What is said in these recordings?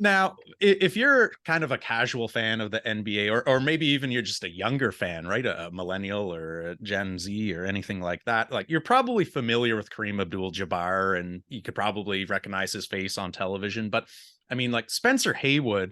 Now, if you're kind of a casual fan of the NBA, or maybe even you're just a younger fan, right? A millennial or a Gen Z or anything like that, like you're probably familiar with Kareem Abdul-Jabbar and you could probably recognize his face on television. But I mean, like Spencer Haywood,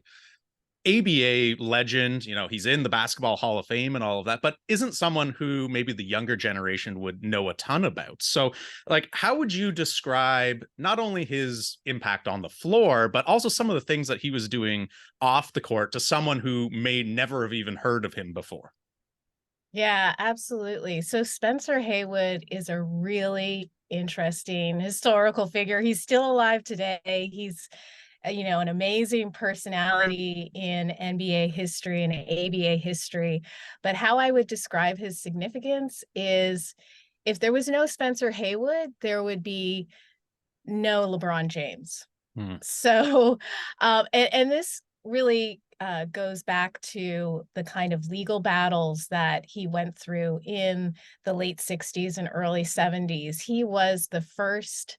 ABA legend, he's in the Basketball Hall of Fame and all of that, but isn't someone who maybe the younger generation would know a ton about. So, like, how would you describe not only his impact on the floor, but also some of the things that he was doing off the court to someone who may never have even heard of him before? Yeah, absolutely. So Spencer Haywood is a really interesting historical figure. He's still alive today. He's an amazing personality in NBA history and ABA history. But how I would describe his significance is if there was no Spencer Haywood, there would be no LeBron James. Hmm. So, and this really goes back to the kind of legal battles that he went through in the late 60s and early 70s. He was the first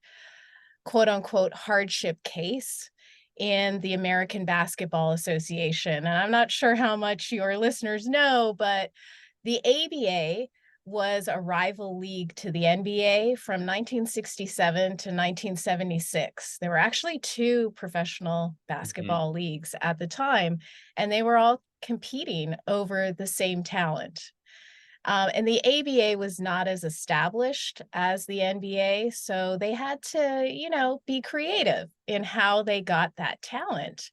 quote unquote hardship case in the American Basketball Association. And I'm not sure how much your listeners know, but the ABA was a rival league to the NBA from 1967 to 1976. There were actually two professional Mhm. basketball leagues at the time, and they were all competing over the same talent. And the ABA was not as established as the NBA, so they had to, be creative in how they got that talent.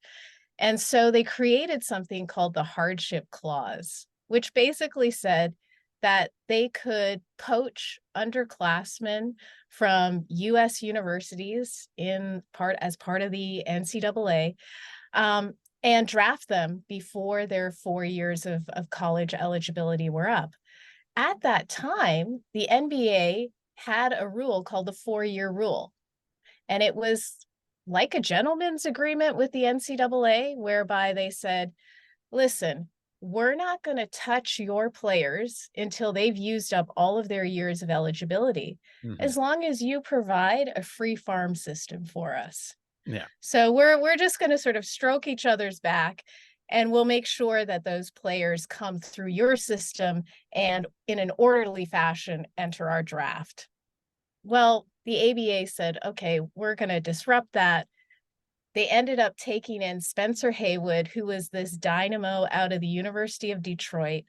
And so they created something called the hardship clause, which basically said that they could poach underclassmen from US universities as part of the NCAA, and draft them before their 4 years of college eligibility were up. At that time, the NBA had a rule called the 4-year rule, and it was like a gentleman's agreement with the NCAA, whereby they said, listen, we're not going to touch your players until they've used up all of their years of eligibility, Mhm. as long as you provide a free farm system for us. Yeah. So we're just going to sort of stroke each other's back, and we'll make sure that those players come through your system and in an orderly fashion enter our draft. Well, the ABA said, okay, we're going to disrupt that. They ended up taking in Spencer Haywood, who was this dynamo out of the University of Detroit,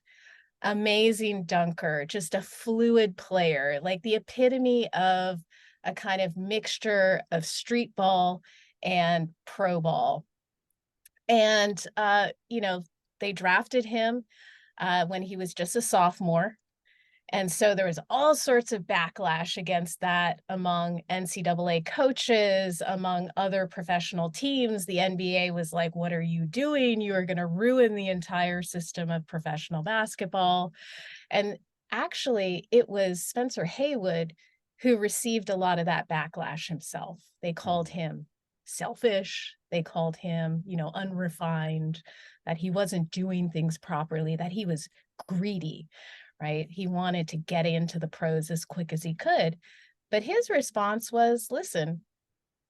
amazing dunker, just a fluid player, like the epitome of a kind of mixture of street ball and pro ball. And, they drafted him when he was just a sophomore. And so there was all sorts of backlash against that among NCAA coaches, among other professional teams. The NBA was like, what are you doing? You are going to ruin the entire system of professional basketball. And actually, it was Spencer Haywood who received a lot of that backlash himself. They called Mhm. him selfish. They called him, unrefined, that he wasn't doing things properly, that he was greedy, right? He wanted to get into the pros as quick as he could. But his response was, listen,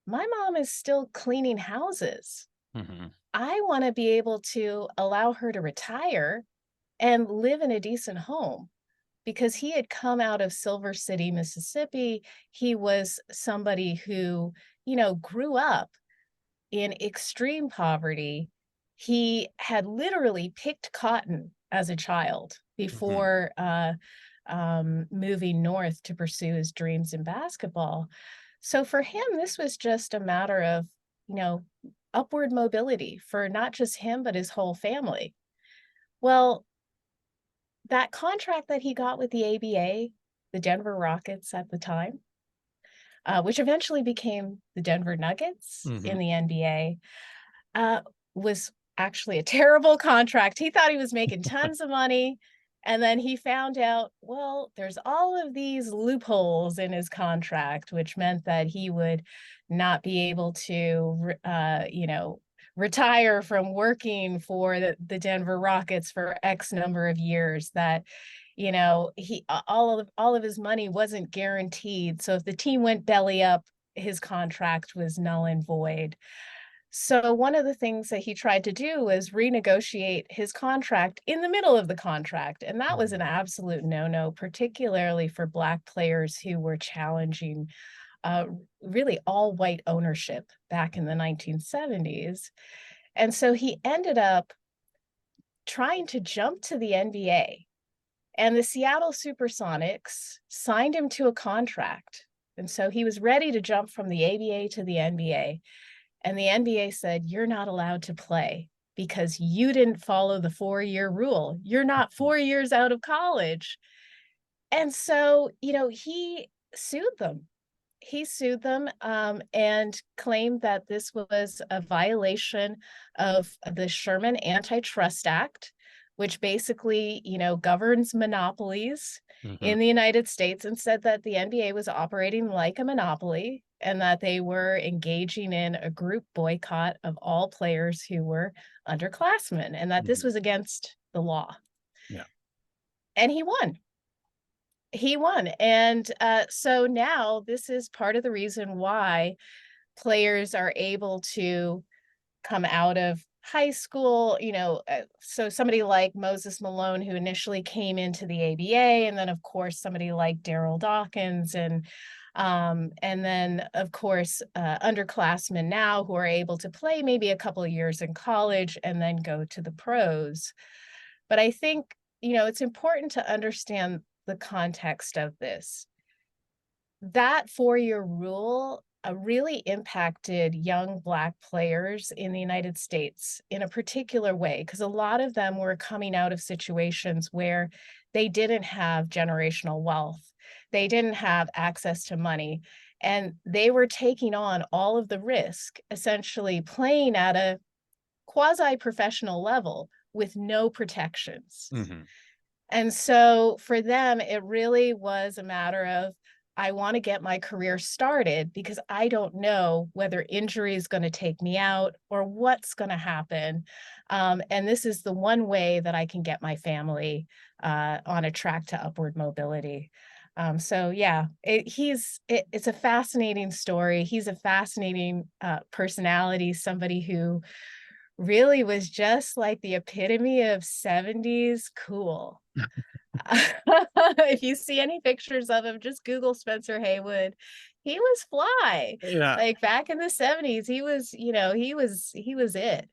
my mom is still cleaning houses. Mhm. I want to be able to allow her to retire and live in a decent home, because he had come out of Silver City, Mississippi. He was somebody who, grew up in extreme poverty. He had literally picked cotton as a child Mhm. before moving north to pursue his dreams in basketball. So for him, this was just a matter of, you know, upward mobility for not just him, but his whole family. Well, that contract that he got with the ABA, the Denver Rockets at the time, which eventually became the Denver Nuggets in Mhm. the NBA, uh, was actually a terrible contract. He thought he was making tons of money. And then he found out, well, there's all of these loopholes in his contract, which meant that he would not be able to, retire from working for the Denver Rockets for X number of years. That, he all of his money wasn't guaranteed. So if the team went belly up, his contract was null and void. So one of the things that he tried to do was renegotiate his contract in the middle of the contract, and that was an Mhm. absolute no-no, particularly for Black players who were challenging uh, really all white ownership back in the 1970s. And so he ended up trying to jump to the NBA, and the Seattle Supersonics signed him to a contract. And so he was ready to jump from the ABA to the NBA. And the NBA said, "You're not allowed to play because you didn't follow the 4-year rule. You're not 4 years out of college." And so, he sued them. He sued them, and claimed that this was a violation of the Sherman Antitrust Act, which basically, governs monopolies Mhm. in the United States, and said that the NBA was operating like a monopoly and that they were engaging in a group boycott of all players who were underclassmen, and that this Mhm. was against the law. Yeah. And he won. He won. And so now this is part of the reason why players are able to come out of high school, so somebody like Moses Malone, who initially came into the ABA, and then of course somebody like Daryl Dawkins, and then of course underclassmen now who are able to play maybe a couple of years in college and then go to the pros. But I think, it's important to understand the context of this. That 4-year rule, really impacted young Black players in the United States in a particular way, because a lot of them were coming out of situations where they didn't have generational wealth. They didn't have access to money, and they were taking on all of the risk, essentially playing at a quasi-professional level with no protections. Mhm. And so for them, it really was a matter of, I want to get my career started because I don't know whether injury is going to take me out or what's going to happen. And this is the one way that I can get my family on a track to upward mobility. So yeah, it's a fascinating story. He's a fascinating personality, somebody who really was just like the epitome of 70s cool. If you see any pictures of him, just Google Spencer Haywood. He was fly. Yeah. Like back in the 70s, he was it.